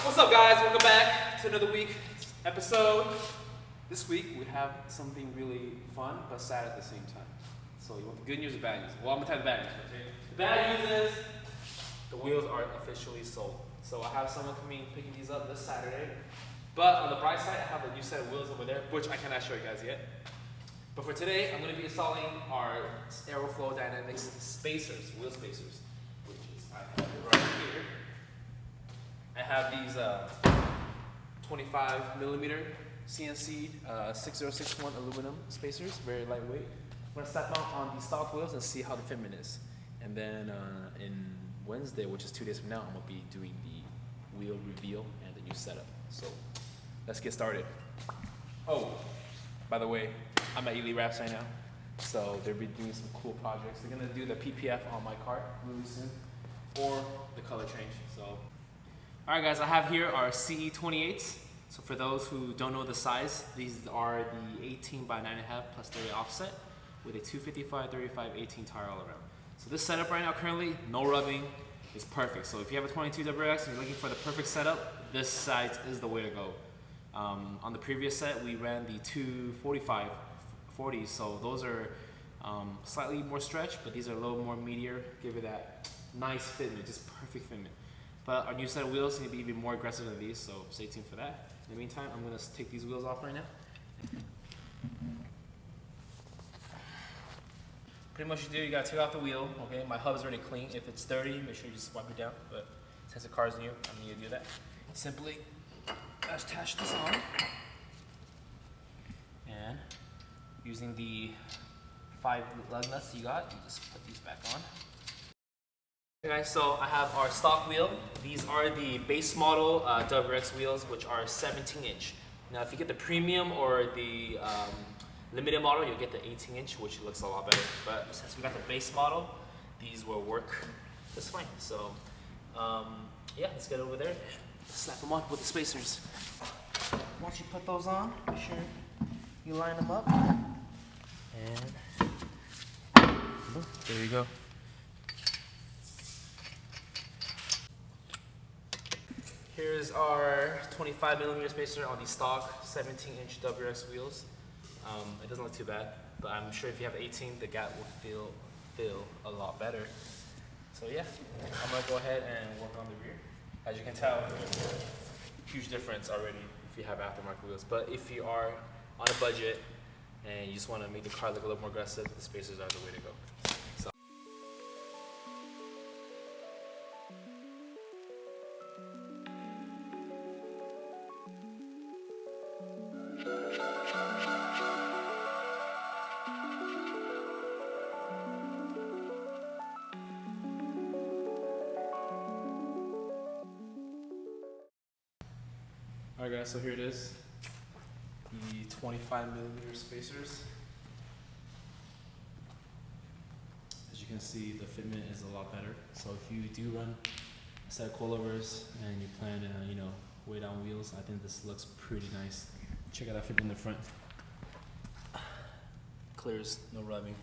What's up, guys? Welcome back to another week episode. This week we have something really fun but sad at the same time. So you want the good news or bad news? Well, I'm gonna tell you the bad news. Okay? The bad news is the wheels are officially sold. So I have someone coming picking these up this Saturday. But on the bright side, I have a new set of wheels over there, which I cannot show you guys yet. But for today, I'm going to be installing our Aeroflow Dynamics spacers, wheel spacers, which is I have it right here. I have these 25 millimeter CNC 6061 aluminum spacers, very lightweight. I'm going to slap them on the stock wheels and see how the fitment is. And then in Wednesday, which is 2 days from now, I'm going to be doing the wheel reveal and the new setup. So let's get started. Oh, by the way, I'm at Elite Wraps right now, so they'll be doing some cool projects. They're gonna do the PPF on my car really soon, or the color change. So, all right, guys, I have here our CE28s. So for those who don't know the size, these are the 18 by 9.5 plus 30 offset with a 255, 35, 18 tire all around. So this setup right now, currently, no rubbing, is perfect. So if you have a 22 WX and you're looking for the perfect setup, this size is the way to go. On the previous set, we ran the 245 40s, so those are slightly more stretch, but these are a little more meatier, give it that nice fitment, just perfect fitment. But our new set of wheels is going to be even more aggressive than these, so stay tuned for that. In the meantime, I'm going to take these wheels off right now. Pretty much you do, you got to take off the wheel, okay? My hub's already clean. If it's dirty, make sure you just wipe it down, but since the car's new, I'm going to do that. Simply attach this on, and using the 5 lug nuts you got, you just put these back on. Okay guys, so I have our stock wheel. These are the base model WX wheels, which are 17-inch. Now if you get the premium or the limited model, you'll get the 18-inch, which looks a lot better. But since we got the base model, these will work just fine. So yeah, let's get over there. Slap them on with the spacers. Once you put those on, make sure you line them up. And there you go. Here's our 25 millimeter spacer on the stock 17-inch WX wheels. It doesn't look too bad, but I'm sure if you have 18, the gap will feel a lot better. So yeah, I'm gonna go ahead and work on the rear. As you can tell, huge difference already if you have aftermarket wheels. But if you are on a budget and you just want to make the car look a little more aggressive, the spacers are the way to go. So. Alright guys, so here it is, the 25 millimeter spacers. As you can see, the fitment is a lot better. So if you do run a set of coilovers and you plan to, weigh down wheels, I think this looks pretty nice. Check out that fitment in the front. Clears, no rubbing.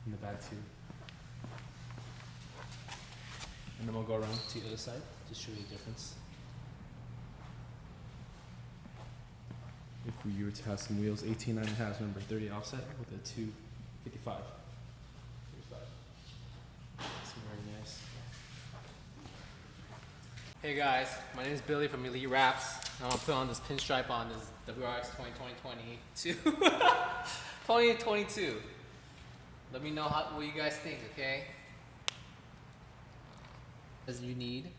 In the back too. And then we'll go around to the other side to show you the difference. If we were to have some wheels, 18 9.5, remember 30 offset with a 255. It's very nice. Hey guys, my name is Billy from Elite Wraps. I'm gonna put on this pinstripe on this WRX 2022. Let me know what you guys think, okay? As you need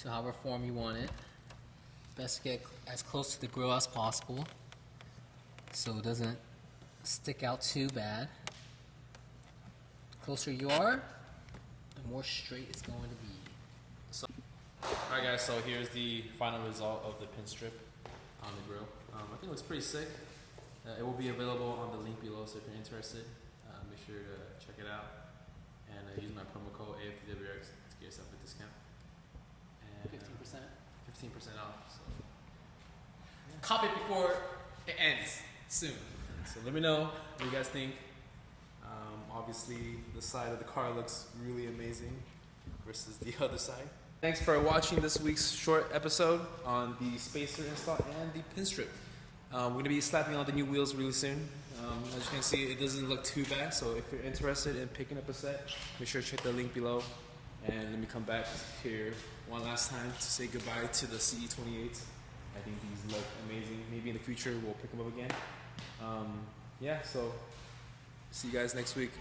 to however form you want it. Best to get as close to the grill as possible so it doesn't stick out too bad. The closer you are, the more straight it's going to be. So, alright guys, so here's the final result of the pin strip on the grill. I think it looks pretty sick. It will be available on the link below, so if you're interested, make sure to check it out. And use my promo code AFTWX to get yourself a discount. And 15%. 15% off. So. Yeah. Cop it before it ends soon. So let me know what you guys think. Obviously, the side of the car looks really amazing versus the other side. Thanks for watching this week's short episode on the spacer install and the pin strip. We're going to be slapping on the new wheels really soon. As you can see, it doesn't look too bad, so if you're interested in picking up a set, make sure to check the link below. And let me come back here one last time to say goodbye to the CE28s. I think these look amazing. Maybe in the future we'll pick them up again. Yeah, so see you guys next week.